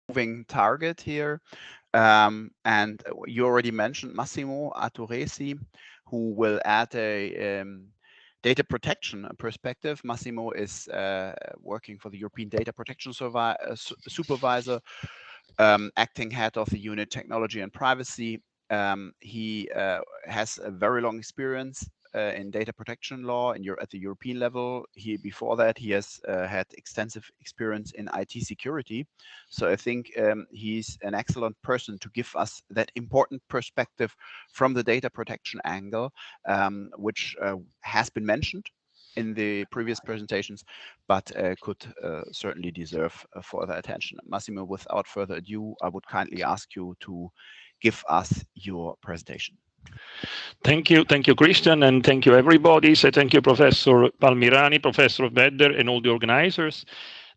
moving target here. And you already mentioned Massimo Attoresi, who will add a data protection perspective. Massimo is working for the European Data Protection Supervisor, acting head of the unit Technology and Privacy. He has a very long experience in data protection law at the European level. Before that, he has had extensive experience in IT security. So I think he's an excellent person to give us that important perspective from the data protection angle, which has been mentioned in the previous presentations, but could certainly deserve further attention. Massimo, without further ado, I would kindly ask you to give us your presentation. Thank you, Christian, and thank you, everybody. So thank you, Professor Palmirani, Professor Vedder, and all the organizers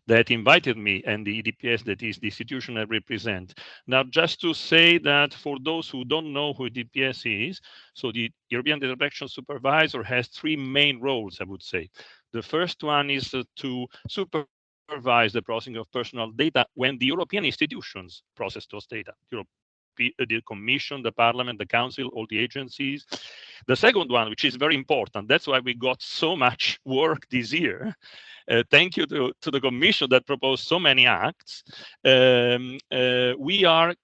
that invited me, and the EDPS, that is the institution I represent. Now, just to say that for those who don't know who EDPS is, so the European Data Protection Supervisor has three main roles, I would say. The first one is to supervise the processing of personal data when the European institutions process those data. The Commission, the Parliament, the Council, all the agencies. The second one, which is very important, that's why we got so much work this year. Thank you to the Commission that proposed so many acts. We are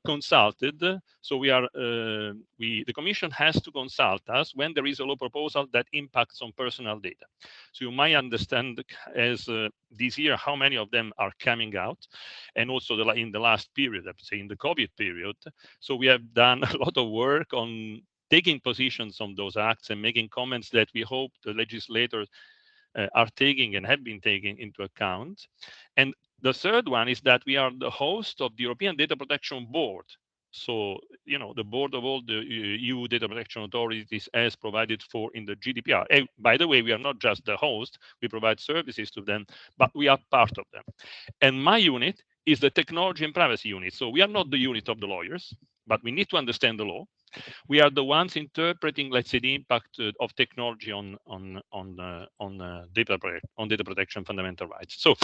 consulted, so the Commission has to consult us when there is a law proposal that impacts on personal data. So you might understand as this year how many of them are coming out, and also in the last period, I would say in the COVID period. So we have done a lot of work on taking positions on those acts and making comments that we hope the legislators are taking and have been taking into account. And the third one is that we are the host of the European Data Protection Board. So, the board of all the EU data protection authorities as provided for in the GDPR. And by the way, we are not just the host, we provide services to them, but we are part of them. And my unit is the technology and privacy unit. So we are not the unit of the lawyers, but we need to understand the law. We are the ones interpreting, let's say, the impact of technology on data protection, fundamental rights. So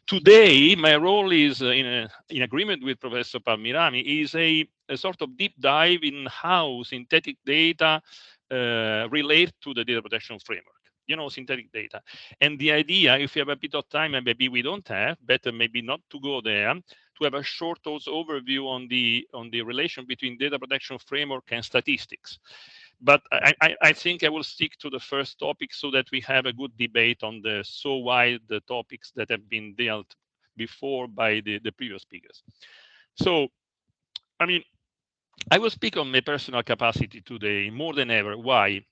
today, my role is, in agreement with Professor Palmirani, is a sort of deep dive in how synthetic data relate to the data protection framework. Synthetic data. And the idea, if you have a bit of time, and maybe we don't have, better maybe not to go there, to have a short also overview on the relation between data protection framework and statistics. But I think I will stick to the first topic so that we have a good debate on the so wide the topics that have been dealt before by the previous speakers. So, I will speak on my personal capacity today more than ever. Why?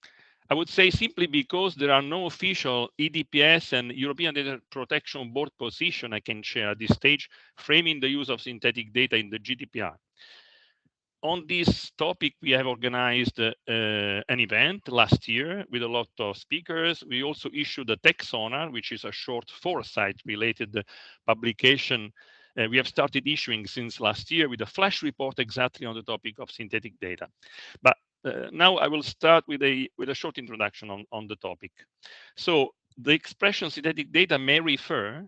I would say simply because there are no official EDPS and European Data Protection Board position I can share at this stage, framing the use of synthetic data in the GDPR. On this topic, we have organized an event last year with a lot of speakers. We also issued a tech sonar, which is a short foresight-related publication we have started issuing since last year with a flash report exactly on the topic of synthetic data. But now I will start with a short introduction on the topic. So the expression synthetic data may refer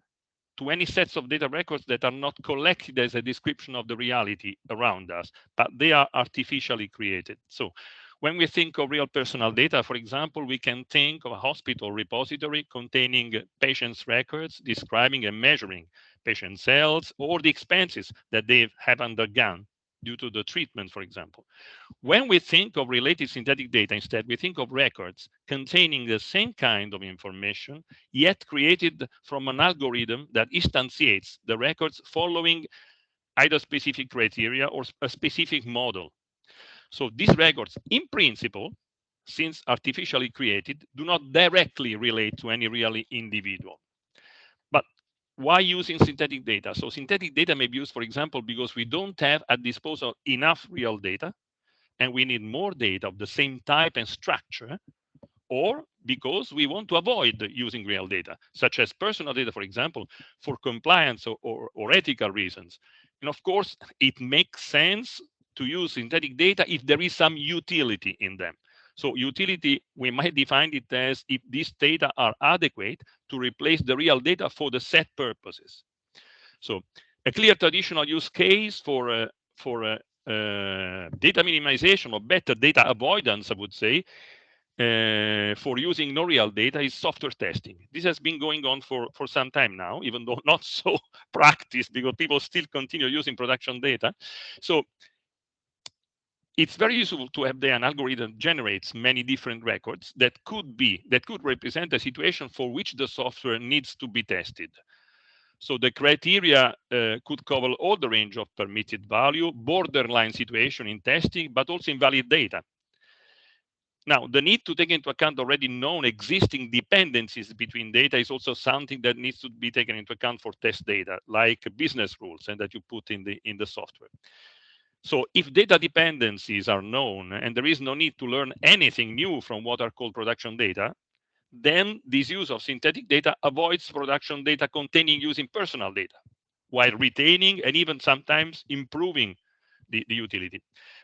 to any sets of data records that are not collected as a description of the reality around us, but they are artificially created. So when we think of real personal data, for example, we can think of a hospital repository containing patients' records, describing and measuring patient cells or the expenses that they have undergone due to the treatment, for example. When we think of related synthetic data, instead, we think of records containing the same kind of information, yet created from an algorithm that instantiates the records following either specific criteria or a specific model. So these records, in principle, since artificially created, do not directly relate to any real individual. But why using synthetic data? So synthetic data may be used, for example, because we don't have at disposal enough real data, and we need more data of the same type and structure, or because we want to avoid using real data, such as personal data, for example, for compliance or ethical reasons. And of course, it makes sense to use synthetic data if there is some utility in them. So utility, we might define it as if these data are adequate to replace the real data for the set purposes. So A clear traditional use case for data minimization or better data avoidance, I would say, for using no real data is software testing. This has been going on for some time now, even though not so practiced because people still continue using production data. So it's very useful to have an algorithm generates many different records that could represent a situation for which the software needs to be tested. So the criteria could cover all the range of permitted value, borderline situation in testing, but also invalid data. Now, the need to take into account already known existing dependencies between data is also something that needs to be taken into account for test data, like business rules and that you put in the software. So if data dependencies are known and there is no need to learn anything new from what are called production data, then this use of synthetic data avoids production data containing using personal data, while retaining and even sometimes improving the utility.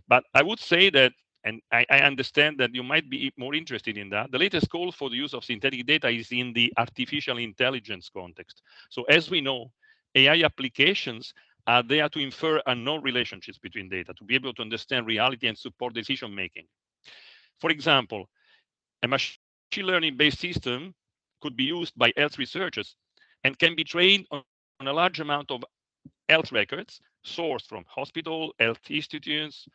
But I would say that, and I understand that you might be more interested in that, the latest call for the use of synthetic data is in the artificial intelligence context. So as we know, AI applications are there to infer unknown relationships between data, to be able to understand reality and support decision making. For example, a machine learning based system could be used by health researchers and can be trained on a large amount of health records sourced from hospital, health institutes,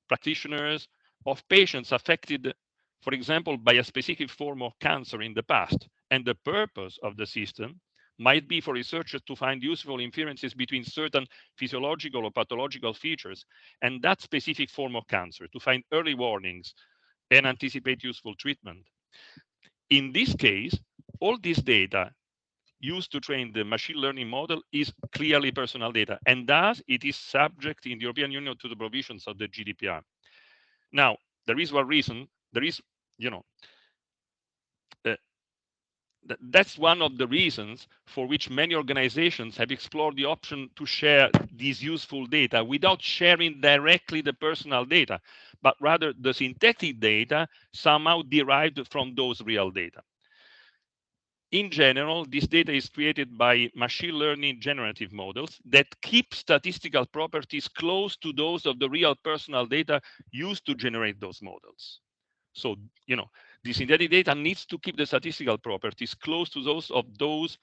practitioners, of patients affected, for example, by a specific form of cancer in the past. And the purpose of the system might be for researchers to find useful inferences between certain physiological or pathological features and that specific form of cancer, to find early warnings and anticipate useful treatment. In this case, all this data used to train the machine learning model is clearly personal data, and thus it is subject in the European Union to the provisions of the GDPR. Now, there is one reason, there is, that's one of the reasons for which many organizations have explored the option to share this useful data without sharing directly the personal data, but rather the synthetic data somehow derived from those real data. In general, this data is created by machine learning generative models that keep statistical properties close to those of the real personal data used to generate those models. So, the synthetic data needs to keep the statistical properties close to those of those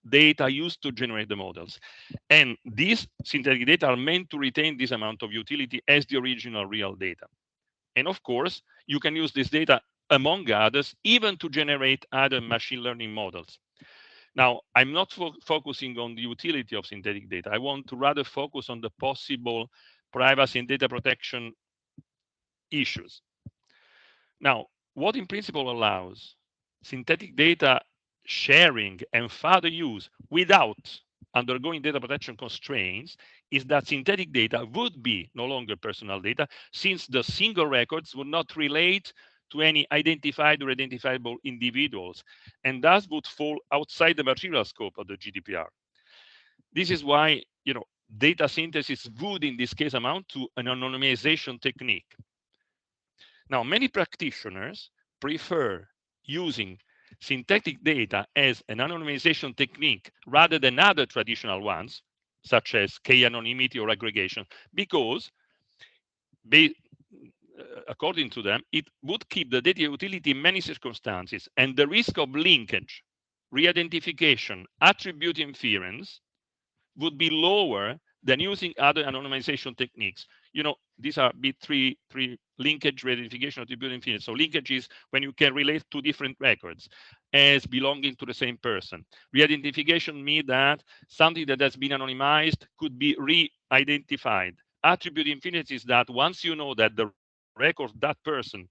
data used to generate the models. And these synthetic data are meant to retain this amount of utility as the original real data. And of course, you can use this data, among others, even to generate other machine learning models. Now, I'm not focusing on the utility of synthetic data. I want to rather focus on the possible privacy and data protection issues. Now, what in principle allows synthetic data sharing and further use without undergoing data protection constraints is that synthetic data would be no longer personal data, since the single records would not relate to any identified or identifiable individuals, and thus would fall outside the material scope of the GDPR. This is why, data synthesis would in this case amount to an anonymization technique. Now, many practitioners prefer using synthetic data as an anonymization technique rather than other traditional ones, such as k-anonymity or aggregation, because according to them, it would keep the data utility in many circumstances, and the risk of linkage, re-identification, attribute inference would be lower than using other anonymization techniques. These are three linkage, re-identification, attribute inference. So linkage is when you can relate to different records as belonging to the same person. Re-identification means that something that has been anonymized could be re-identified. Attribute inference is that once you know that the record that person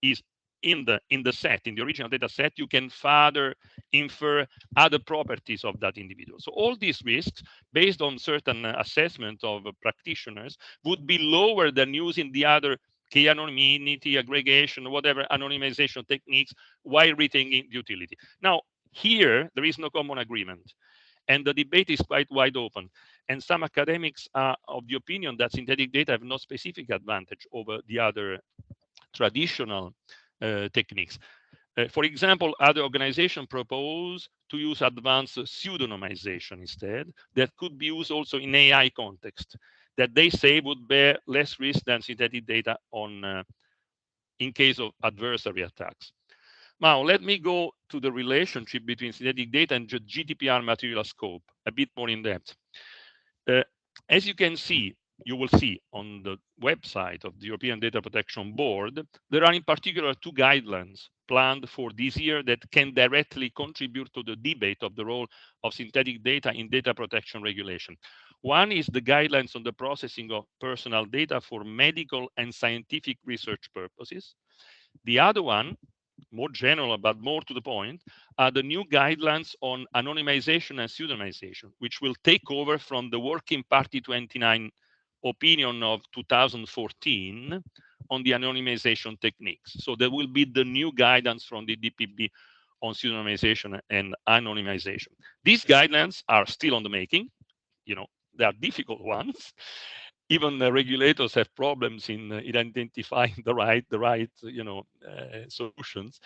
is in the set, in the original data set, you can further infer other properties of that individual. So all these risks, based on certain assessment of practitioners, would be lower than using the other k-anonymity, aggregation, whatever anonymization techniques while retaining utility. Now, here, there is no common agreement, and the debate is quite wide open. And some academics are of the opinion that synthetic data have no specific advantage over the other traditional techniques. For example, other organizations propose to use advanced pseudonymization instead, that could be used also in AI context, that they say would bear less risk than synthetic data in case of adversary attacks. Now, let me go to the relationship between synthetic data and the GDPR material scope, a bit more in depth. As you can see, you will see on the website of the European Data Protection Board, there are in particular two guidelines planned for this year that can directly contribute to the debate of the role of synthetic data in data protection regulation. One is the guidelines on the processing of personal data for medical and scientific research purposes. The other one, more general but more to the point, are the new guidelines on anonymization and pseudonymization, which will take over from the Working Party 29 opinion of 2014 on the anonymization techniques. So there will be the new guidance from the DPB on pseudonymization and anonymization. These guidelines are still on the making. They are difficult ones. Even the regulators have problems in identifying the right solutions.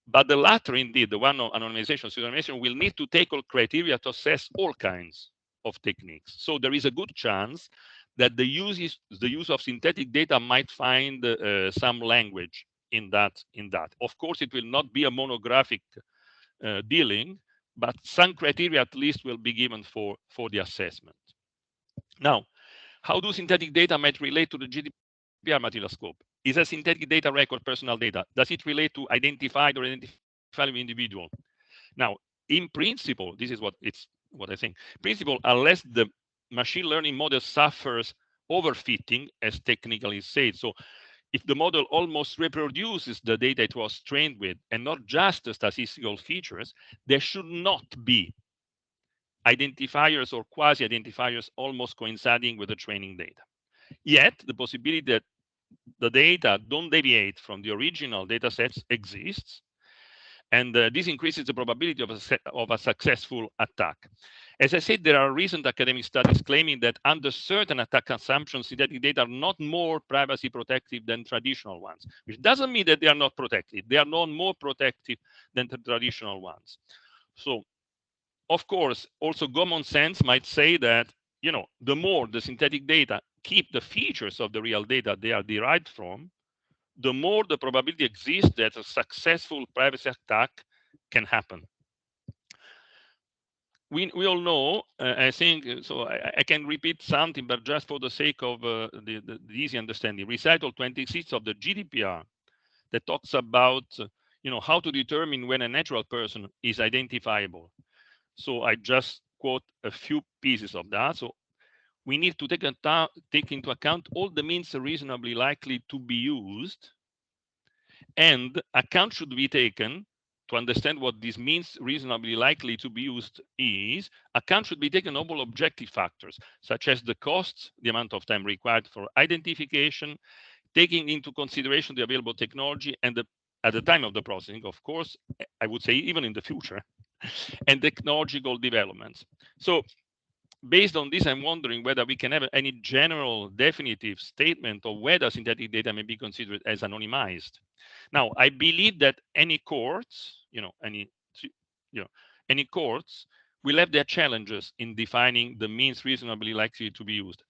But the latter, indeed, the one on anonymization, pseudonymization, will need to tackle criteria to assess all kinds of techniques. So there is a good chance that the use of synthetic data might find some language in that. Of course, it will not be a monographic dealing, but some criteria at least will be given for the assessment. Now, how do synthetic data might relate to the GDPR material scope? Is a synthetic data record personal data? Does it relate to identified or identifiable individual? Now, in principle, this is what I think. In principle, unless the machine learning model suffers overfitting, as technically said, so if the model almost reproduces the data it was trained with and not just the statistical features, there should not be identifiers or quasi-identifiers almost coinciding with the training data. Yet, the possibility that the data don't deviate from the original data sets exists, and this increases the probability of a successful attack. As I said, there are recent academic studies claiming that under certain attack assumptions, synthetic data are not more privacy protective than traditional ones, which doesn't mean that they are not protected. They are not more protective than the traditional ones. So, of course, also common sense might say that, the more the synthetic data keep the features of the real data they are derived from, the more the probability exists that a successful privacy attack can happen. We all know, I think, so I can repeat something, but just for the sake of the easy understanding, recital 26 of the GDPR that talks about, how to determine when a natural person is identifiable. So I just quote a few pieces of that. So we need to take into account all the means reasonably likely to be used, and account should be taken to understand what this means reasonably likely to be used is. Account should be taken of all objective factors, such as the costs, the amount of time required for identification, taking into consideration the available technology and at the time of the processing, of course, I would say even in the future, and technological developments. So based on this, I'm wondering whether we can have any general definitive statement of whether synthetic data may be considered as anonymized. Now, I believe that any courts, any courts will have their challenges in defining the means reasonably likely to be used.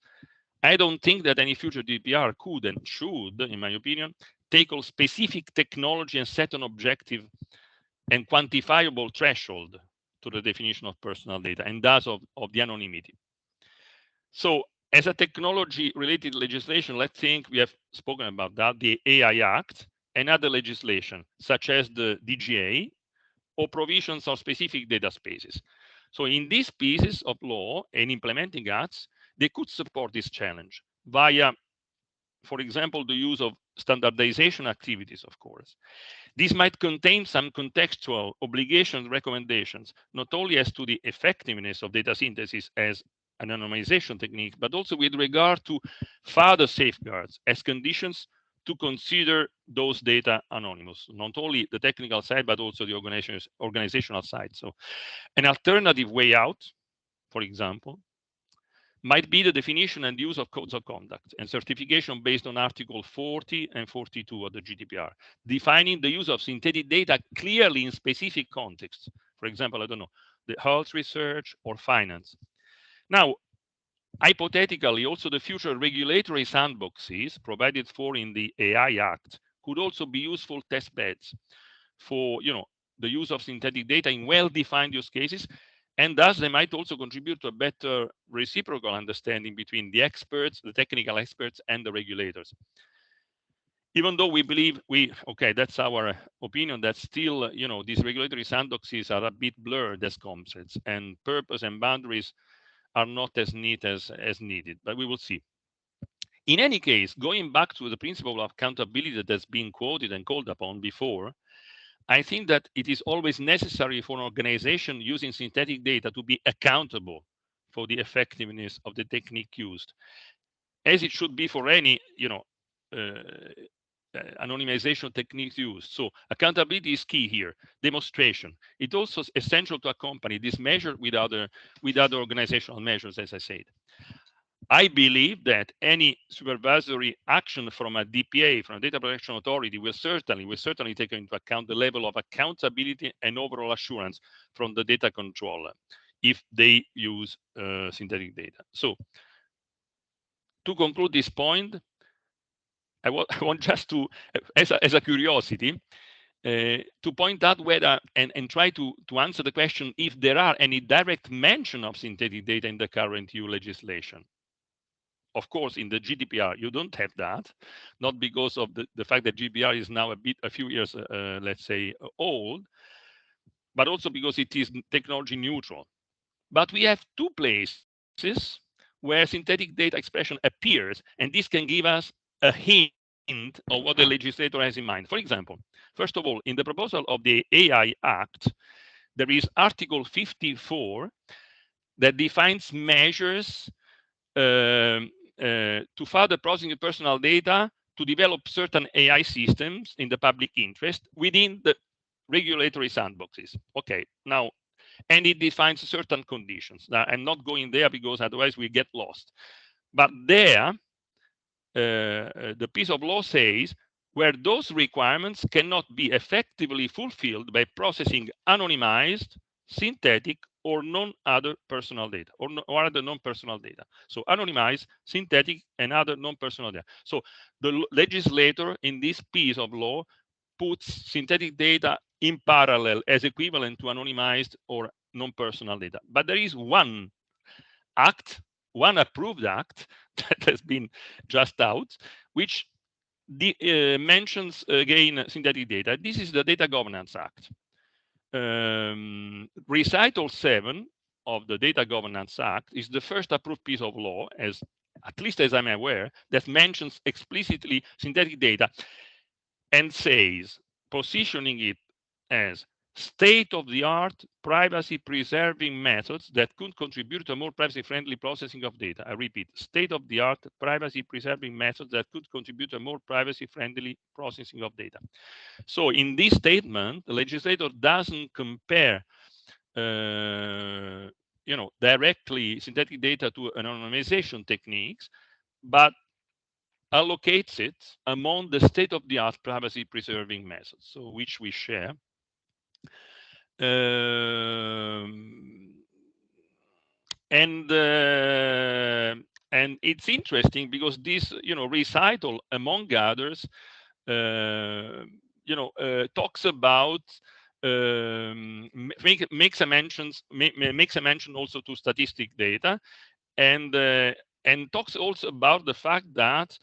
I don't think that any future GDPR could and should, in my opinion, tackle specific technology and set an objective and quantifiable threshold to the definition of personal data and thus of the anonymity. So as a technology-related legislation, let's think we have spoken about that, the AI Act and other legislation, such as the DGA or provisions of specific data spaces. So in these pieces of law and implementing acts, they could support this challenge via, for example, the use of standardization activities, of course. This might contain some contextual obligations, recommendations, not only as to the effectiveness of data synthesis as an anonymization technique, but also with regard to further safeguards as conditions to consider those data anonymous, not only the technical side, but also the organizational side. So an alternative way out, for example, might be the definition and use of codes of conduct and certification based on Article 40 and 42 of the GDPR, defining the use of synthetic data clearly in specific contexts. For example, I don't know, the health research or finance. Now, hypothetically, also the future regulatory sandboxes provided for in the AI Act could also be useful test beds for, the use of synthetic data in well-defined use cases, and thus they might also contribute to a better reciprocal understanding between the experts, the technical experts, and the regulators. Even though we believe okay, that's our opinion, that still, these regulatory sandboxes are a bit blurred as concepts, and purpose and boundaries are not as neat as needed, but we will see. In any case, going back to the principle of accountability that has been quoted and called upon before, I think that it is always necessary for an organization using synthetic data to be accountable for the effectiveness of the technique used, as it should be for any, anonymization techniques used. So accountability is key here. Demonstration. It's also essential to accompany this measure with other organizational measures, as I said. I believe that any supervisory action from a DPA, from a data protection authority, will certainly take into account the level of accountability and overall assurance from the data controller if they use synthetic data. So to conclude this point, I want just to, as a curiosity, to point out whether and try to answer the question if there are any direct mention of synthetic data in the current EU legislation. Of course, in the GDPR, you don't have that, not because of the fact that GDPR is now a few years, let's say, old, but also because it is technology neutral. But we have two places where synthetic data expression appears, and this can give us a hint of what the legislator has in mind. For example, first of all, in the proposal of the AI Act, there is Article 54 that defines measures to further processing personal data to develop certain AI systems in the public interest within the regulatory sandboxes. Okay, now, and it defines certain conditions. Now, I'm not going there because otherwise we get lost. But there, the piece of law says where those requirements cannot be effectively fulfilled by processing anonymized, synthetic, or other personal data, or other non-personal data. So anonymized, synthetic, and other non-personal data. So the legislator in this piece of law puts synthetic data in parallel as equivalent to anonymized or non-personal data. But there is one act, one approved act that has been just out, which mentions again synthetic data. This is the Data Governance Act. Recital 7 of the Data Governance Act is the first approved piece of law, at least as I'm aware, that mentions explicitly synthetic data and says, positioning it as state-of-the-art privacy-preserving methods that could contribute to a more privacy-friendly processing of data. I repeat, state-of-the-art privacy-preserving methods that could contribute to a more privacy-friendly processing of data. So in this statement, the legislator doesn't compare, directly synthetic data to anonymization techniques, but allocates it among the state-of-the-art privacy-preserving methods, so which we share. And it's interesting because this, recital, among others, talks about makes a mention also to statistic data, and talks also about the fact that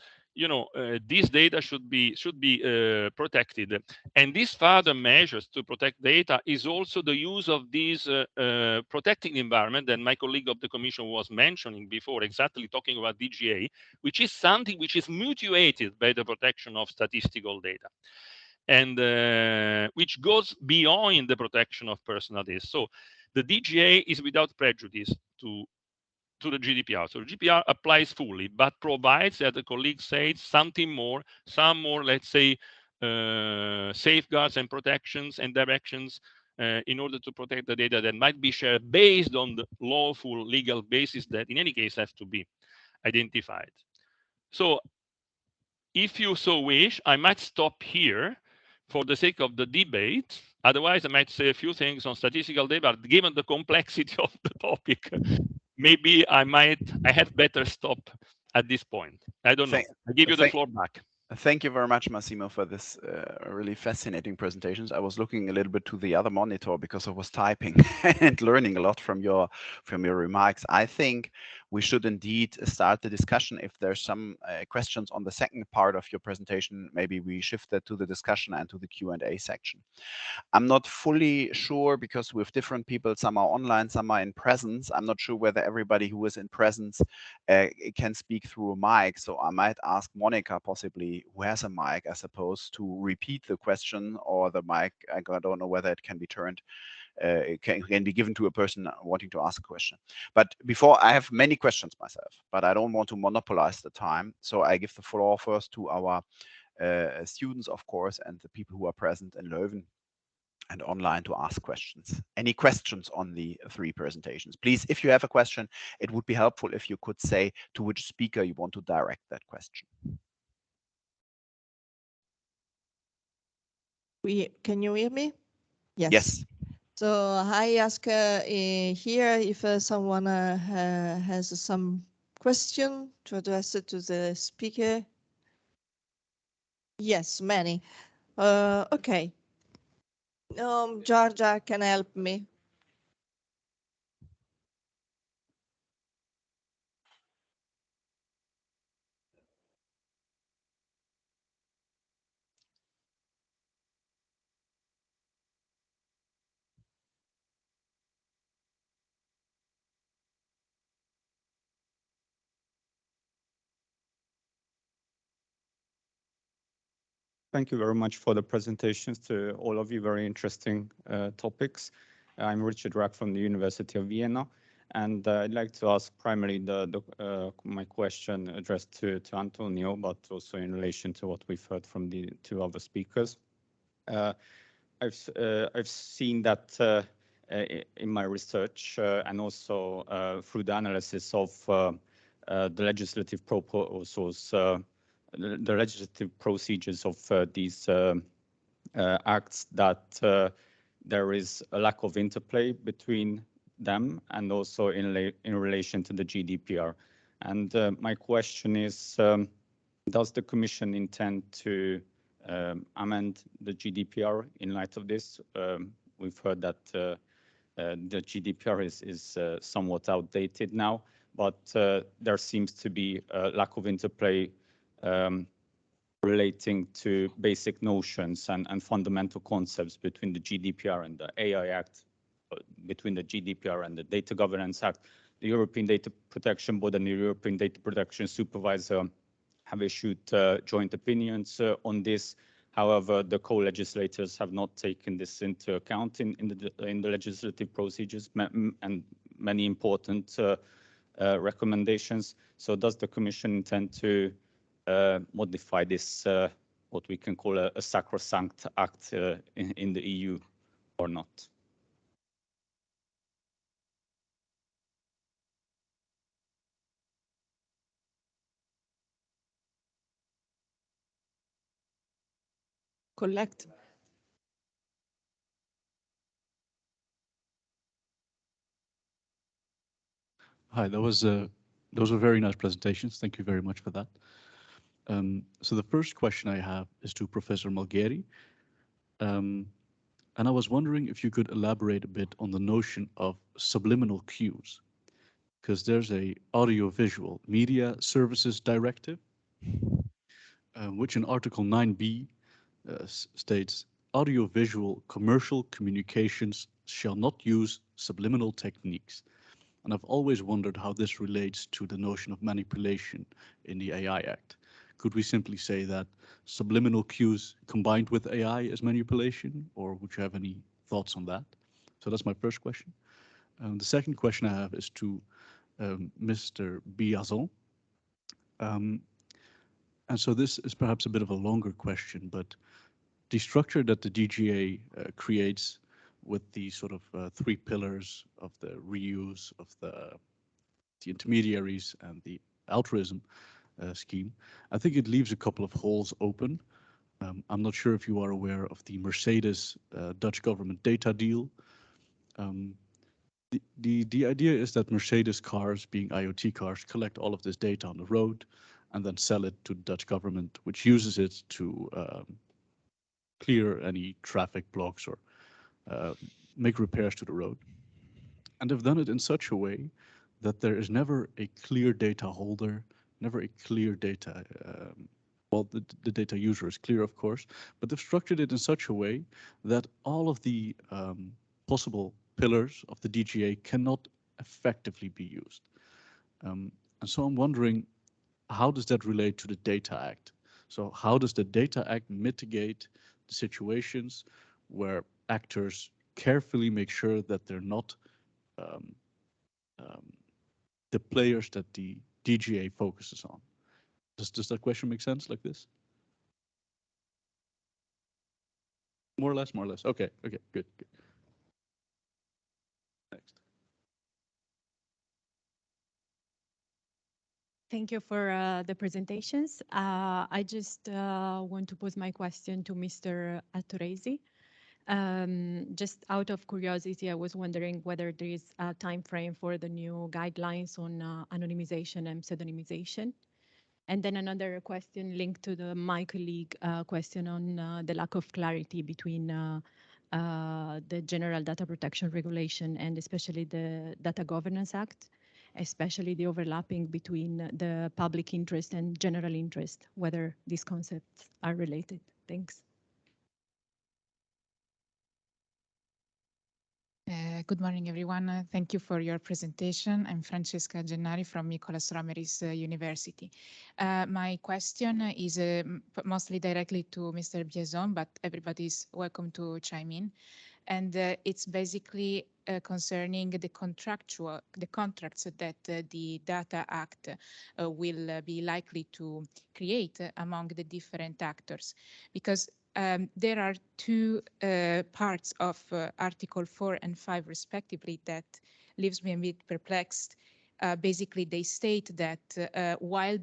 these data should be protected, and these further measures to protect data is also the use of these protecting environment that my colleague of the Commission was mentioning before, exactly talking about DGA, which is something which is motivated by the protection of statistical data, and which goes beyond the protection of personal data. So the DGA is without prejudice to the GDPR. So the GDPR applies fully, but provides, as the colleague said, some more, let's say, safeguards and protections and directions in order to protect the data that might be shared based on the lawful legal basis that in any case have to be identified. So if you so wish, I might stop here for the sake of the debate. Otherwise, I might say a few things on statistical data, but given the complexity of the topic, maybe I had better stop at this point. I don't know. I give you the floor back. Thank you very much, Massimo, for this really fascinating presentations. I was looking a little bit to the other monitor because I was typing and learning a lot from your remarks. I think we should indeed start the discussion. If there's some questions on the second part of your presentation, maybe we shift that to the discussion and to the Q&A section. I'm not fully sure because with different people, some are online, some are in presence. I'm not sure whether everybody who is in presence can speak through a mic. So I might ask Monica, possibly, who has a mic, I suppose, to repeat the question, or the mic, I don't know whether it can be turned. It can be given to a person wanting to ask a question. But before, I have many questions myself, but I don't want to monopolize the time. So I give the floor first to our students, of course, and the people who are present in Leuven and online to ask questions. Any questions on the three presentations? Please, if you have a question, it would be helpful if you could say to which speaker you want to direct that question. Can you hear me? Yes. Yes. So I ask here if someone has some question to address it to the speaker. Yes, many. Okay. Georgia can help me. Thank you very much for the presentations to all of you. Very interesting topics. I'm Richard Rack from the University of Vienna, and I'd like to ask primarily my question addressed to Antonio, but also in relation to what we've heard from the two other speakers. I've seen that in my research and also through the analysis of the legislative proposals. The legislative procedures of these acts, that there is a lack of interplay between them and also in relation to the GDPR. And my question is, does the Commission intend to amend the GDPR in light of this? We've heard that the GDPR is somewhat outdated now, but there seems to be a lack of interplay relating to basic notions and fundamental concepts between the GDPR and the AI Act, between the GDPR and the Data Governance Act. The European Data Protection Board and the European Data Protection Supervisor have issued joint opinions on this. However, the co-legislators have not taken this into account in the legislative procedures and many important recommendations. So does the Commission intend to modify this, what we can call a sacrosanct act in the EU or not? Collect. Hi, those were very nice presentations. Thank you very much for that. So the first question I have is to Professor Malgeri. And I was wondering if you could elaborate a bit on the notion of subliminal cues, because there's a audiovisual media services directive, which in Article 9b states, audiovisual commercial communications shall not use subliminal techniques. And I've always wondered how this relates to the notion of manipulation in the AI Act. Could we simply say that subliminal cues combined with AI is manipulation, or would you have any thoughts on that? So that's my first question. The second question I have is to Mr. Biazon. And so this is perhaps a bit of a longer question, but the structure that the DGA creates with the sort of three pillars of the reuse, of the intermediaries, and the altruism scheme, I think it leaves a couple of holes open. I'm not sure if you are aware of the Mercedes Dutch government data deal. The idea is that Mercedes cars, being IoT cars, collect all of this data on the road and then sell it to the Dutch government, which uses it to clear any traffic blocks or make repairs to the road. And they've done it in such a way that there is never a clear data holder, never a clear data, well, the data user is clear, of course, but they've structured it in such a way that all of the possible pillars of the DGA cannot effectively be used. And so I'm wondering, how does that relate to the Data Act? So how does the Data Act mitigate the situations where actors carefully make sure that they're not the players that the DGA focuses on? Does that question make sense like this? More or less, more or less. Okay, okay, good, good. Next. Thank you for the presentations. I just want to pose my question to Mr. Attoresi. Just out of curiosity, I was wondering whether there is a time frame for the new guidelines on anonymization and pseudonymization. And then another question linked to my colleague question on the lack of clarity between the General Data Protection Regulation and especially the Data Governance Act, especially the overlapping between the public interest and general interest, whether these concepts are related. Thanks. Good morning, everyone. Thank you for your presentation. I'm Francesca Gennari from Nicolas Romeris University. My question is mostly directly to Mr. Biason, but everybody's welcome to chime in. And it's basically concerning the contracts that the Data Act will be likely to create among the different actors. Because there are two parts of Article 4 and 5 respectively that leaves me a bit perplexed. Basically, they state that while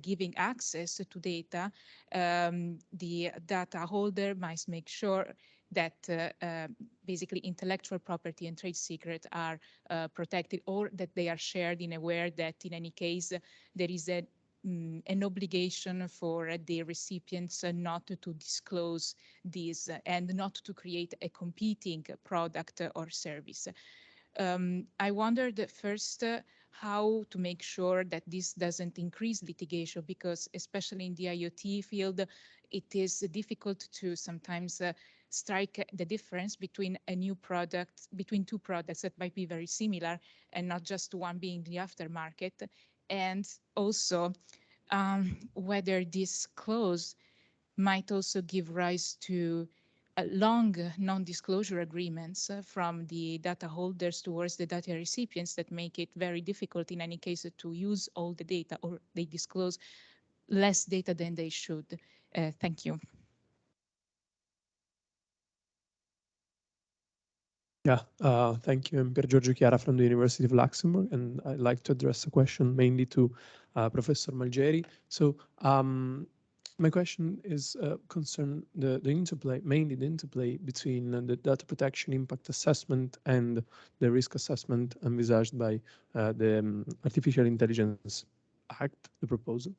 giving access to data, the data holder must make sure that basically intellectual property and trade secret are protected, or that they are shared in a way that in any case there is an obligation for the recipients not to disclose these and not to create a competing product or service. I wondered first how to make sure that this doesn't increase litigation, because especially in the IoT field, it is difficult to sometimes strike the difference between a new product, between two products that might be very similar and not just one being the aftermarket. And also whether this clause might also give rise to long non-disclosure agreements from the data holders towards the data recipients that make it very difficult in any case to use all the data, or they disclose less data than they should. Thank you. Yeah, thank you. I'm Pier Giorgio Chiara from the University of Luxembourg, and I'd like to address a question mainly to Professor Malgeri. So my question is concern the interplay, mainly the interplay between the data protection impact assessment and the risk assessment envisaged by the Artificial Intelligence Act, the proposal.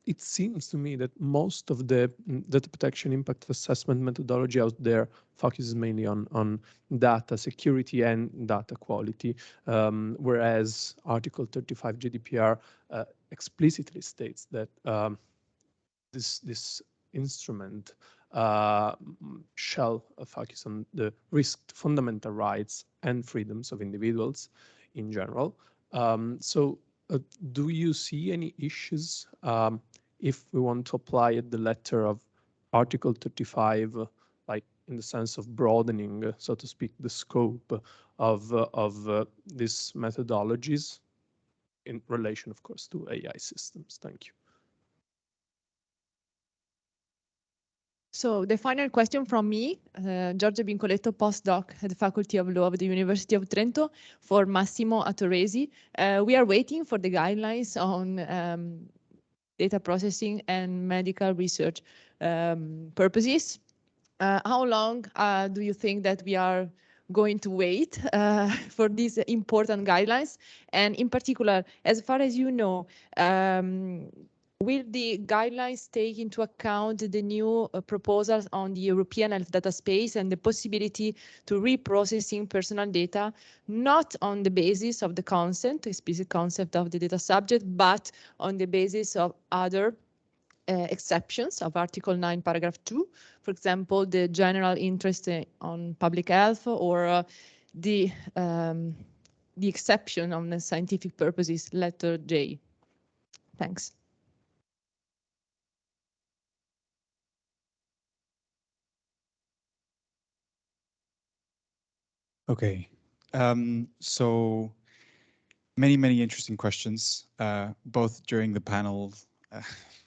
It seems to me that most of the data protection impact assessment methodology out there focuses mainly on data security and data quality, whereas Article 35 GDPR explicitly states that this instrument shall focus on the risk to fundamental rights and freedoms of individuals in general. Do you see any issues if we want to apply it the letter of Article 35, like in the sense of broadening, so to speak, the scope of these methodologies in relation, of course, to AI systems? Thank you. So the final question from me, Giorgio Bincoletto, postdoc at the Faculty of Law of the University of Trento, for Massimo Attoresi. We are waiting for the guidelines on data processing and medical research purposes. How long do you think that we are going to wait for these important guidelines? And in particular, as far as you know, will the guidelines take into account the new proposals on the European health data space and the possibility to reprocessing personal data, not on the basis of the consent, explicit consent of the data subject, but on the basis of other exceptions of Article 9, Paragraph 2, for example, the general interest on public health, or the exception on the scientific purposes, letter J. Thanks. Okay, so many interesting questions, both during the panel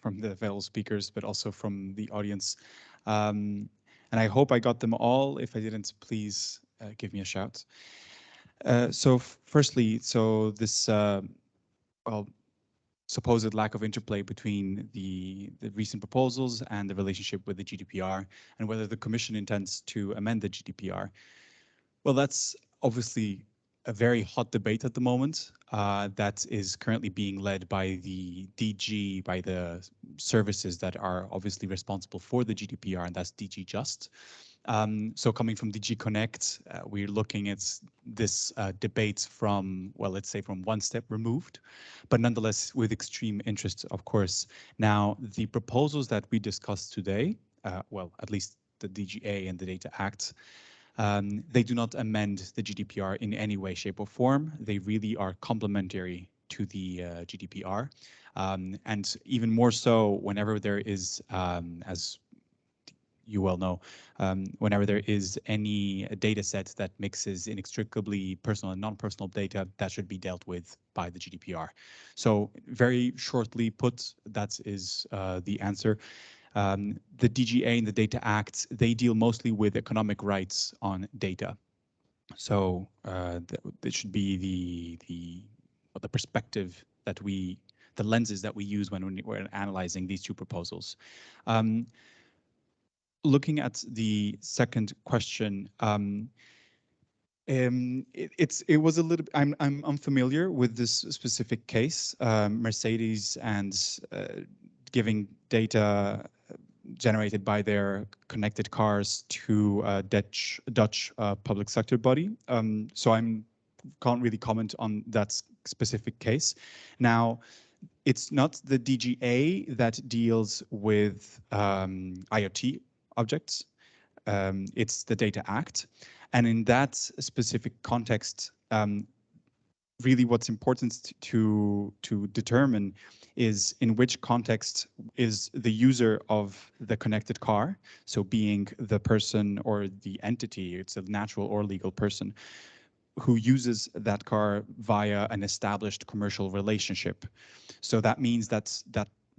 from the fellow speakers, but also from the audience. And I hope I got them all. If I didn't, please give me a shout. So firstly, so this well, supposed lack of interplay between the recent proposals and the relationship with the GDPR, and whether the Commission intends to amend the GDPR. Well, that's obviously a very hot debate at the moment that is currently being led by the DG, by the services that are obviously responsible for the GDPR, and that's DG Just. So coming from DG Connect, we're looking at this debate from, well, let's say from one step removed, but nonetheless with extreme interest, of course. Now, the proposals that we discussed today, well, at least the DGA and the Data Act, they do not amend the GDPR in any way, shape, or form. They really are complementary to the GDPR. And even more so whenever there is, as you well know, whenever there is any data set that mixes inextricably personal and non-personal data, that should be dealt with by the GDPR. So very shortly put, that is the answer. The DGA and the Data Act, they deal mostly with economic rights on data. So it should be the perspective that the lenses that we use when we're analyzing these two proposals. Looking at the second question, it was a little. I'm unfamiliar with this specific case, Mercedes and giving data generated by their connected cars to a Dutch public sector body. So can't really comment on that specific case. Now, it's not the DGA that deals with IoT objects. It's the Data Act. And in that specific context, really what's important to determine is in which context is the user of the connected car, so being the person or the entity, it's a natural or legal person, who uses that car via an established commercial relationship. So that means that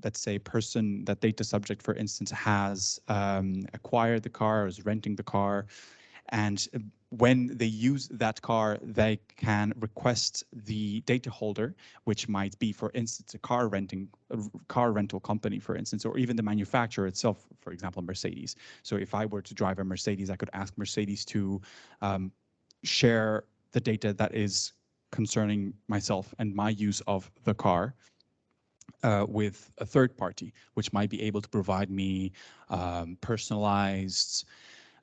let's say person, that data subject, for instance, has acquired the car, is renting the car, and when they use that car, they can request the data holder, which might be, for instance, a car rental company, for instance, or even the manufacturer itself, for example, Mercedes. So if I were to drive a Mercedes, I could ask Mercedes to share the data that is concerning myself and my use of the car with a third party, which might be able to provide me personalized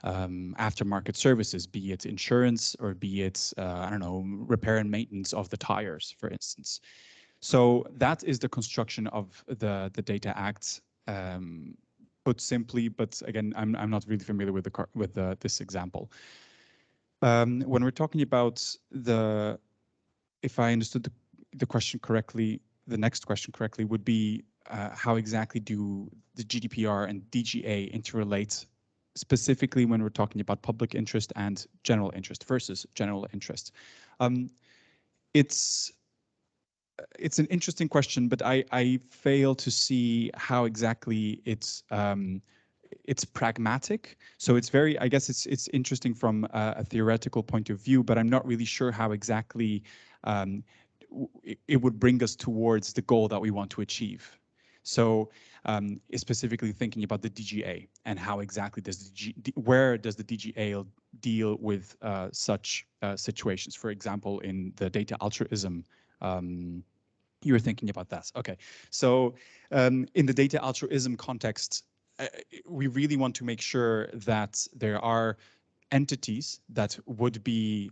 aftermarket services, be it insurance or be it, I don't know, repair and maintenance of the tires, for instance. So that is the construction of the Data Act, put simply, but again, I'm not really familiar with this example. When we're talking about if I understood the question correctly, the next question correctly would be how exactly do the GDPR and DGA interrelate, specifically when we're talking about public interest and general interest versus general interest. It's an interesting question, but I fail to see how exactly it's pragmatic. So it's very, I guess it's interesting from a theoretical point of view, but I'm not really sure how exactly it would bring us towards the goal that we want to achieve. So specifically thinking about the DGA and how exactly does where does the DGA deal with such situations? For example, in the data altruism, you were thinking about that. Okay, so in the data altruism context, we really want to make sure that there are entities that would be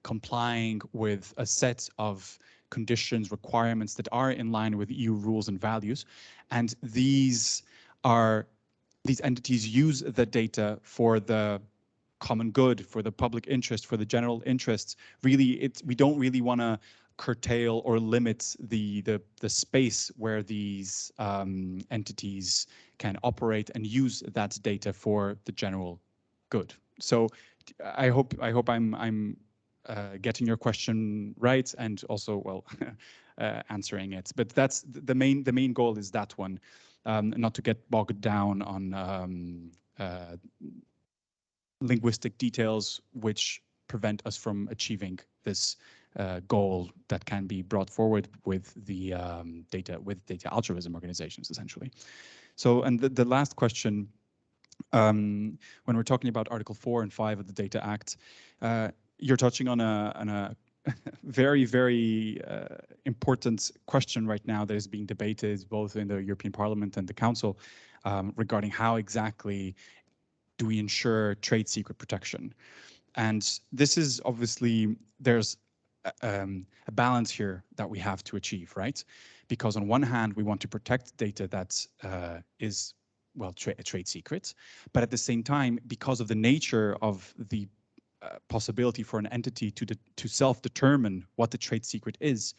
complying with a set of conditions, requirements that are in line with EU rules and values. And these entities use the data for the common good, for the public interest, for the general interests. Really, we don't really want to curtail or limit the space where these entities can operate and use that data for the general good. So I hope I'm getting your question right, and also, well, answering it. But that's the main goal is that one, not to get bogged down on linguistic details which prevent us from achieving this goal that can be brought forward with the data altruism organizations, essentially. So, and the last question, when we're talking about Article 4 and 5 of the Data Act, you're touching on a very, very important question right now that is being debated both in the European Parliament and the Council regarding how exactly do we ensure trade secret protection. And this is obviously, there's a balance here that we have to achieve, right? Because on one hand, we want to protect data that is, well, a trade secret, but at the same time, because of the nature of the possibility for an entity to self-determine what the trade secret is,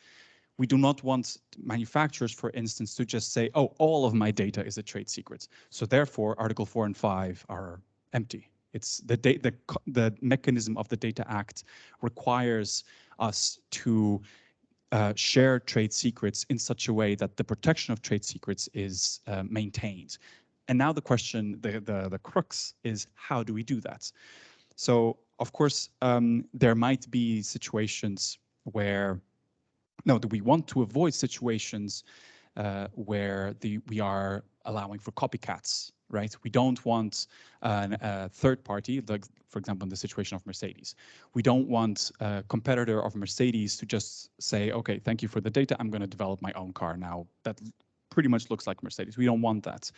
we do not want manufacturers, for instance, to just say, oh, all of my data is a trade secret. So therefore, Article 4 and 5 are empty. It's the mechanism of the Data Act requires us to share trade secrets in such a way that the protection of trade secrets is maintained. And now the question, the crux is, how do we do that? So, of course, there might be situations where, no, we want to avoid situations where we are allowing for copycats, right? We don't want a third party, like, for example, in the situation of Mercedes. We don't want a competitor of Mercedes to just say, okay, thank you for the data, I'm going to develop my own car now. That pretty much looks like Mercedes. We don't want that.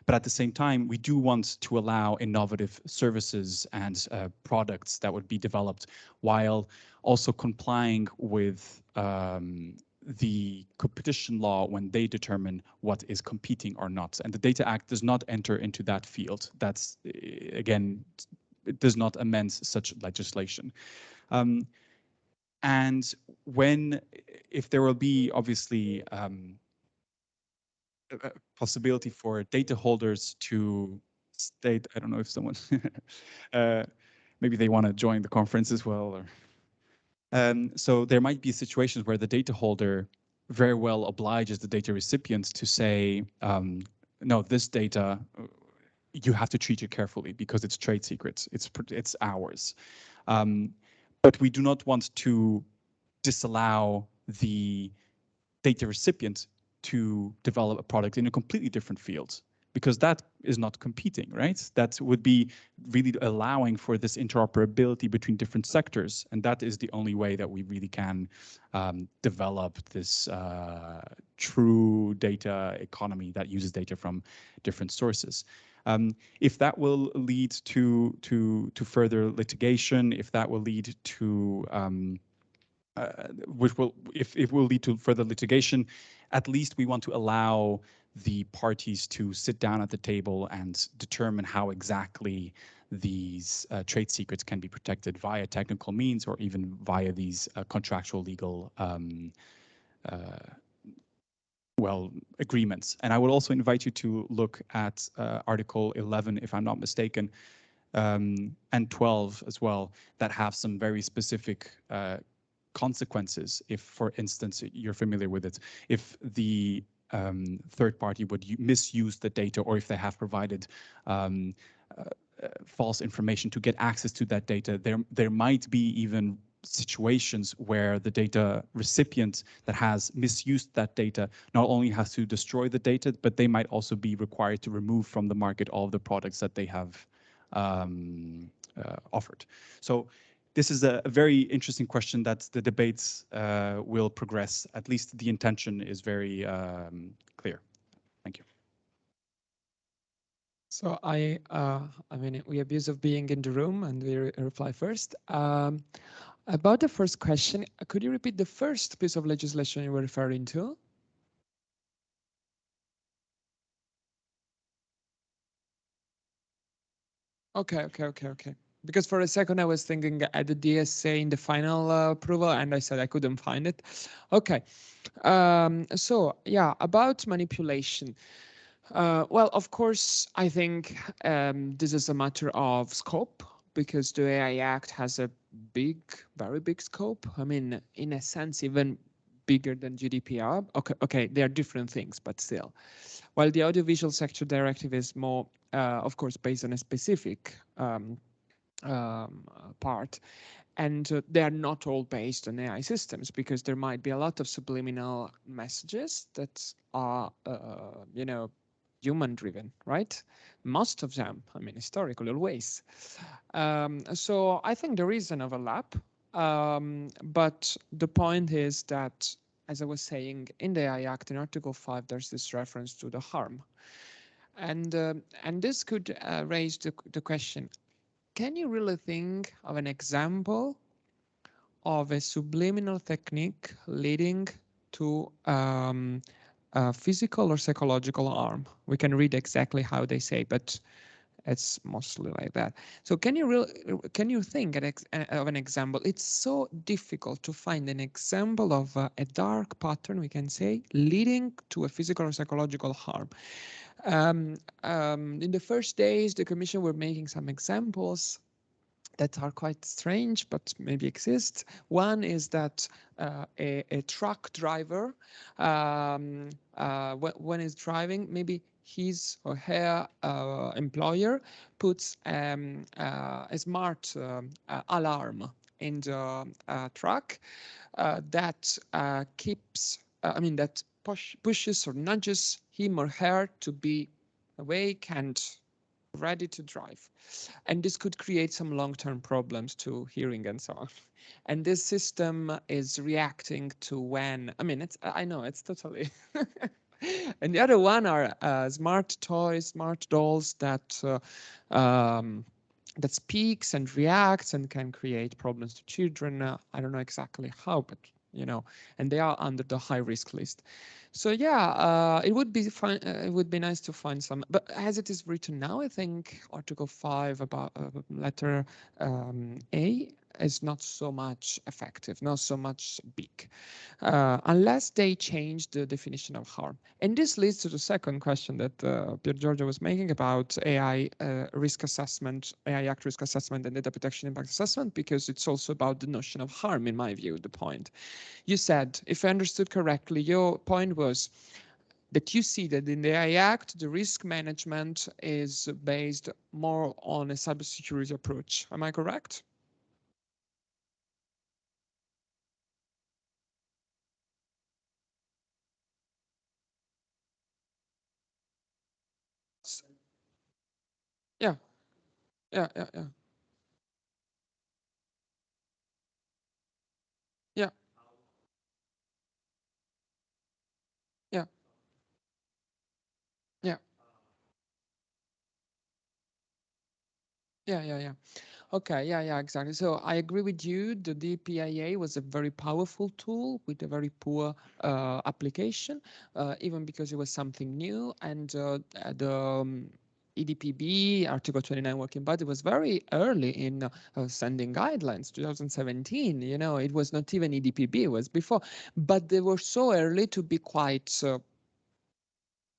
But at the same time, we do want to allow innovative services and products that would be developed while also complying with the competition law when they determine what is competing or not. And the Data Act does not enter into that field. That's, again, it does not amend such legislation. And if there will be, obviously, a possibility for data holders to state, I don't know if someone, maybe they want to join the conference as well, or so there might be situations where the data holder very well obliges the data recipient to say, no, this data, you have to treat it carefully because it's trade secrets, it's ours. But we do not want to disallow the data recipient to develop a product in a completely different field, because that is not competing, right? That would be really allowing for this interoperability between different sectors. And that is the only way that we really can develop this true data economy that uses data from different sources. If that will lead to further litigation, if that will lead to if it will lead to further litigation, at least we want to allow the parties to sit down at the table and determine how exactly these trade secrets can be protected via technical means or even via these contractual legal agreements. And I would also invite you to look at Article 11, if I'm not mistaken, and 12 as well, that have some very specific consequences if, for instance, you're familiar with it. If the third party would misuse the data, or if they have provided false information to get access to that data. There might be even situations where the data recipient that has misused that data not only has to destroy the data, but they might also be required to remove from the market all of the products that they have offered. So this is a very interesting question that the debates will progress. At least the intention is very clear. Thank you. So I mean, we abuse of being in the room, and we reply first. About the first question, could you repeat the first piece of legislation you were referring to? Okay. Because for a second I was thinking at the DSA in the final approval, and I said I couldn't find it. Okay. So yeah, about manipulation. Well, of course, I think this is a matter of scope, because the AI Act has a very big scope. I mean, in a sense, even bigger than GDPR. Okay, they are different things, but still. While the Audiovisual Sector Directive is more, of course, based on a specific part, and they are not all based on AI systems, because there might be a lot of subliminal messages that are, you know, human driven, right? Most of them, I mean, historically, always. So I think there is an overlap, but the point is that, as I was saying, in the AI Act, in Article 5, there's this reference to the harm. And this could raise the question, can you really think of an example of a subliminal technique leading to physical or psychological harm? We can read exactly how they say, but it's mostly like that. So can you think of an example? It's so difficult to find an example of a dark pattern, we can say, leading to a physical or psychological harm. In the first days, the Commission were making some examples that are quite strange, but maybe exist. One is that a truck driver, when he's driving, maybe his or her employer puts a smart alarm in the truck that keeps, that pushes or nudges him or her to be awake and ready to drive. And this could create some long-term problems to hearing and so on. And this system is reacting to when, I know it's totally. And the other one are smart toys, smart dolls that that speaks and reacts and can create problems to children. I don't know exactly how, but you know, and they are under the high risk list. So yeah, it would be fine. It would be nice to find some, but as it is written now, I think Article 5 about letter A is not so much effective, not so much big, unless they change the definition of harm. And this leads to the second question that Pier Giorgio was making about AI risk assessment, AI Act risk assessment and data protection impact assessment, because it's also about the notion of harm, in my view, the point. You said, if I understood correctly, your point was that you see that in the AI Act, the risk management is based more on a cybersecurity approach. Am I correct? Yeah. Yeah. Yeah. Yeah. Yeah. Yeah. Okay, yeah, exactly. So I agree with you. The DPIA was a very powerful tool with a very poor application, even because it was something new. And the EDPB, Article 29 Working Body, was very early in sending guidelines, 2017. You know, it was not even EDPB, it was before. But they were so early to be quite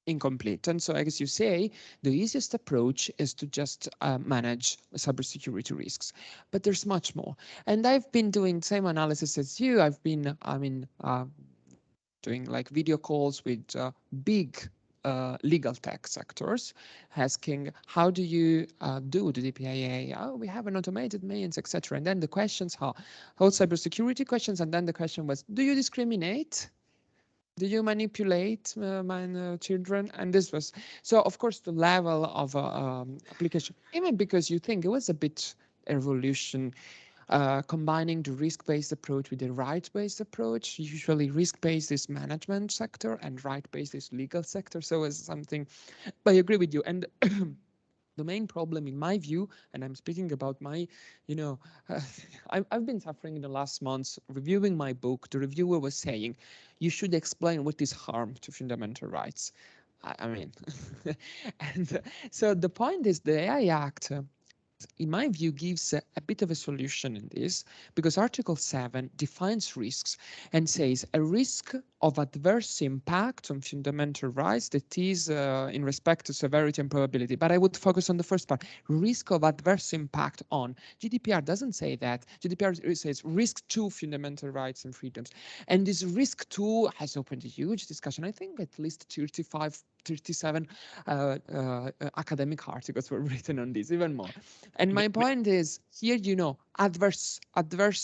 incomplete. And so, as you say, the easiest approach is to just manage cybersecurity risks. But there's much more. And I've been doing the same analysis as you. I've been, doing like video calls with big legal tech sectors, asking how do you do the DPIA? Oh, we have an automated means, etc. And then the questions, how cybersecurity questions, and then the question was, do you discriminate? Do you manipulate children? And this was, so of course the level of application, even because you think it was a bit evolution, combining the risk-based approach with the right-based approach. Usually risk-based is management sector and right-based is legal sector. So it's something, but I agree with you. And the main problem in my view, and I'm speaking about my, I've been suffering in the last months reviewing my book. The reviewer was saying, you should explain what is harm to fundamental rights. I mean, and so the point is the AI Act, in my view, gives a bit of a solution in this, because Article 7 defines risks and says a risk of adverse impact on fundamental rights that is in respect to severity and probability. But I would focus on the first part, risk of adverse impact on. GDPR doesn't say that. GDPR says risk to fundamental rights and freedoms. And this risk to has opened a huge discussion. I think at least 37 academic articles were written on this, even more. And my point is here, adverse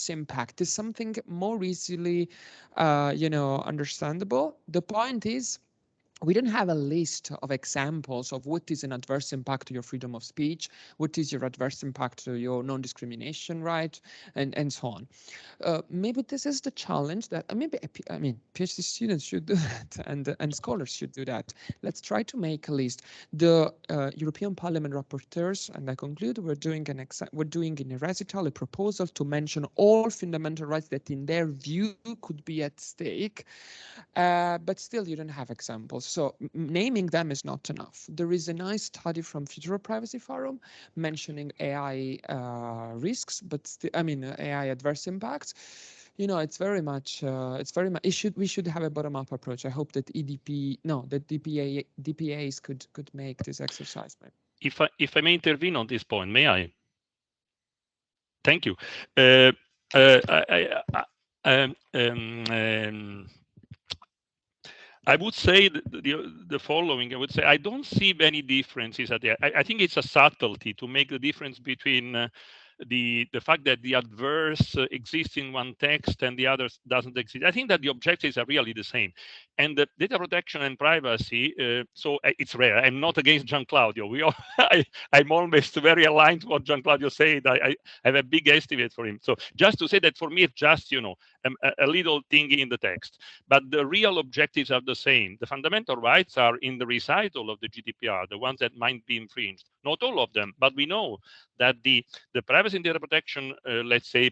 impact is something more easily, understandable. The point is, we don't have a list of examples of what is an adverse impact to your freedom of speech, what is your adverse impact to your non-discrimination right, and so on. Maybe this is the challenge that PhD students should do that, and scholars should do that. Let's try to make a list. The European Parliament rapporteurs, and I conclude, we're doing in a recital a proposal to mention all fundamental rights that in their view could be at stake, but still you don't have examples. So naming them is not enough. There is a nice study from Federal Privacy Forum mentioning AI risks, but AI adverse impacts. It's very much. We should have a bottom-up approach. I hope that DPAs could make this exercise. If I may intervene on this point, may I? Thank you. I would say the following. I would say I don't see many differences at the. I think it's a subtlety to make the difference between the fact that the adverse exists in one text and the other doesn't exist. I think that the objectives are really the same. And the data protection and privacy, so it's rare. I'm not against Gian Claudio. I'm almost very aligned to what Gian Claudio said. I have a big estimate for him. So just to say that for me, it's just, a little thing in the text. But the real objectives are the same. The fundamental rights are in the recital of the GDPR, the ones that might be infringed. Not all of them, but we know that the privacy and data protection, let's say,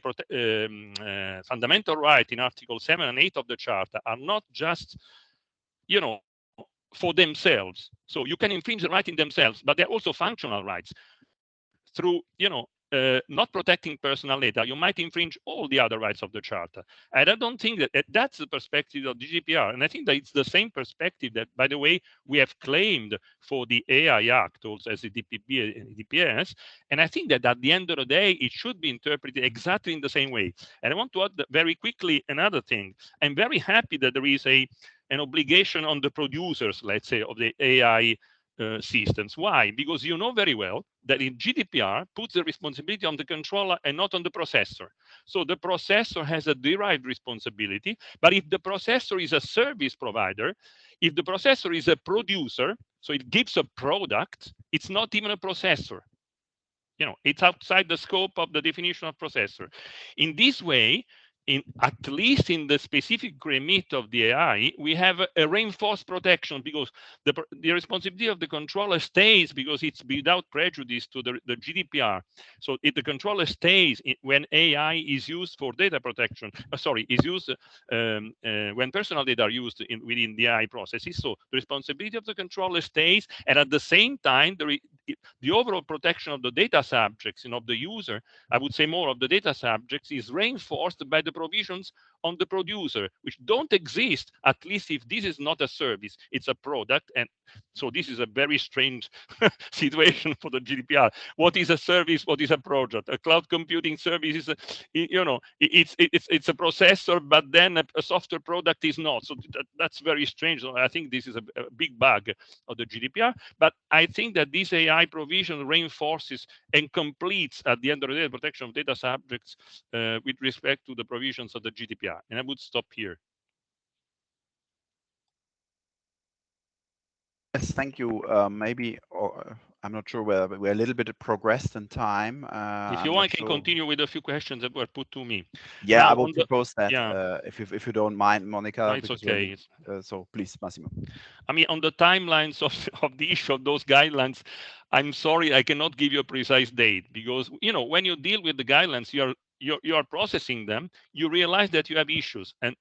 fundamental right in Article 7 and 8 of the Charter are not just, for themselves. So you can infringe the right in themselves, but they're also functional rights. Through, not protecting personal data, you might infringe all the other rights of the Charter. And I don't think that that's the perspective of GDPR. And I think that it's the same perspective that, by the way, we have claimed for the AI Act, also as the DPP and DPS. And I think that at the end of the day, it should be interpreted exactly in the same way. And I want to add very quickly another thing. I'm very happy that there is an obligation on the producers, let's say, of the AI systems. Why? Because you know very well that in GDPR puts the responsibility on the controller and not on the processor. So the processor has a derived responsibility, but if the processor is a service provider, if the processor is a producer, so it gives a product, it's not even a processor. It's outside the scope of the definition of processor. In this way, at least in the specific remit of the AI, we have a reinforced protection because the responsibility of the controller stays because it's without prejudice to the GDPR. So the controller stays when AI is used for data protection. Is used when personal data are used within the AI processes. So the responsibility of the controller stays, and at the same time, the overall protection of the data subjects and of the user, I would say more of the data subjects, is reinforced by the provisions on the producer, which don't exist, at least if this is not a service, it's a product. And so this is a very strange situation for the GDPR. What is a service? What is a project? A cloud computing service is, it's a processor, but then a software product is not. So that's very strange. So I think this is a big bug of the GDPR. But I think that this AI provision reinforces and completes, at the end of the day, the protection of data subjects with respect to the provisions of the GDPR. And I would stop here. Yes, thank you. Maybe, or I'm not sure whether we're a little bit progressed in time. If you want, I can continue with a few questions that were put to me. Yeah, now, I will propose that, yeah. if you don't mind, Monica. No, it's okay. So please, Massimo. I mean, on the timelines of the issue of those guidelines, I'm sorry, I cannot give you a precise date, because when you deal with the guidelines, you are processing them, you realize that you have issues and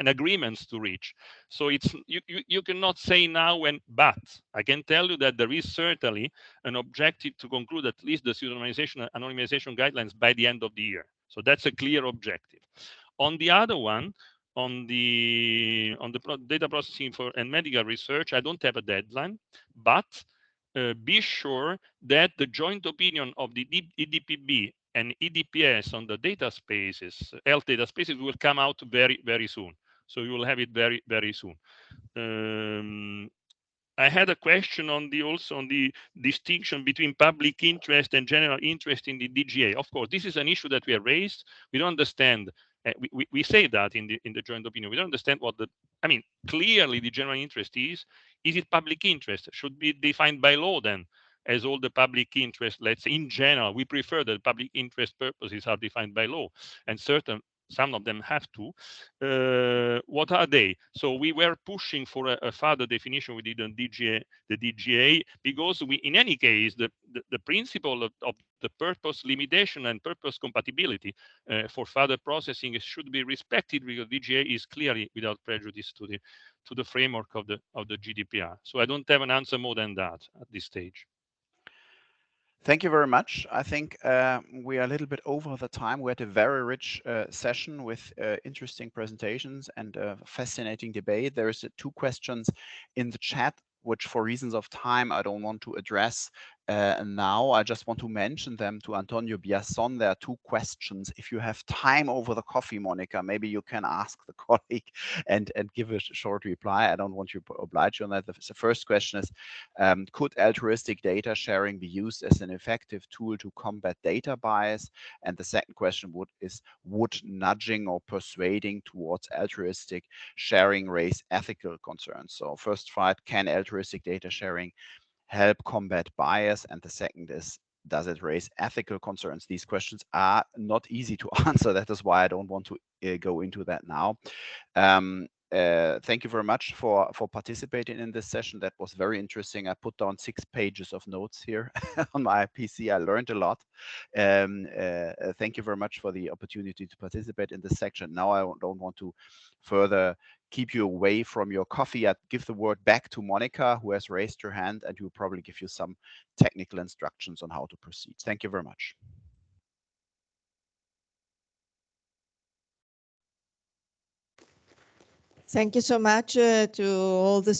agreements to reach. So it's you cannot say now when, but I can tell you that there is certainly an objective to conclude at least the anonymization guidelines by the end of the year. So that's a clear objective. On the other one, on the data processing and medical research, I don't have a deadline, but be sure that the joint opinion of the EDPB and EDPS on the data spaces, health data spaces, will come out very, very soon. So you will have it very, very soon. I had a question also on the distinction between public interest and general interest in the DGA. Of course, this is an issue that we have raised. We don't understand. We say that in the joint opinion. We don't understand what clearly the general interest is. Is it public interest? Should be defined by law then, as all the public interest, let's say in general. We prefer that public interest purposes are defined by law, and some of them have to. What are they? So we were pushing for a further definition within the DGA, because in any case, the principle of the purpose limitation and purpose compatibility for further processing should be respected, because DGA is clearly without prejudice to the framework of the GDPR. So I don't have an answer more than that at this stage. Thank you very much. I think we are a little bit over the time. We had a very rich session with interesting presentations and fascinating debate. There's 2 questions in the chat, which for reasons of time, I don't want to address now. I just want to mention them to Antonio Biasson. There are 2 questions. If you have time over the coffee, Monica, maybe you can ask the colleague and give a short reply. I don't want to oblige you on that. The first question is, could altruistic data sharing be used as an effective tool to combat data bias? And the second question would nudging or persuading towards altruistic sharing raise ethical concerns? So first part, can altruistic data sharing help combat bias? And the second is, does it raise ethical concerns? These questions are not easy to answer. That is why I don't want to go into that now. Thank you very much for participating in this session. That was very interesting. I put down 6 pages of notes here on my PC. I learned a lot. Thank you very much for the opportunity to participate in this section. Now I don't want to further keep you away from your coffee. I give the word back to Monica, who has raised her hand, and who will probably give you some technical instructions on how to proceed. Thank you very much. Thank you so much to all the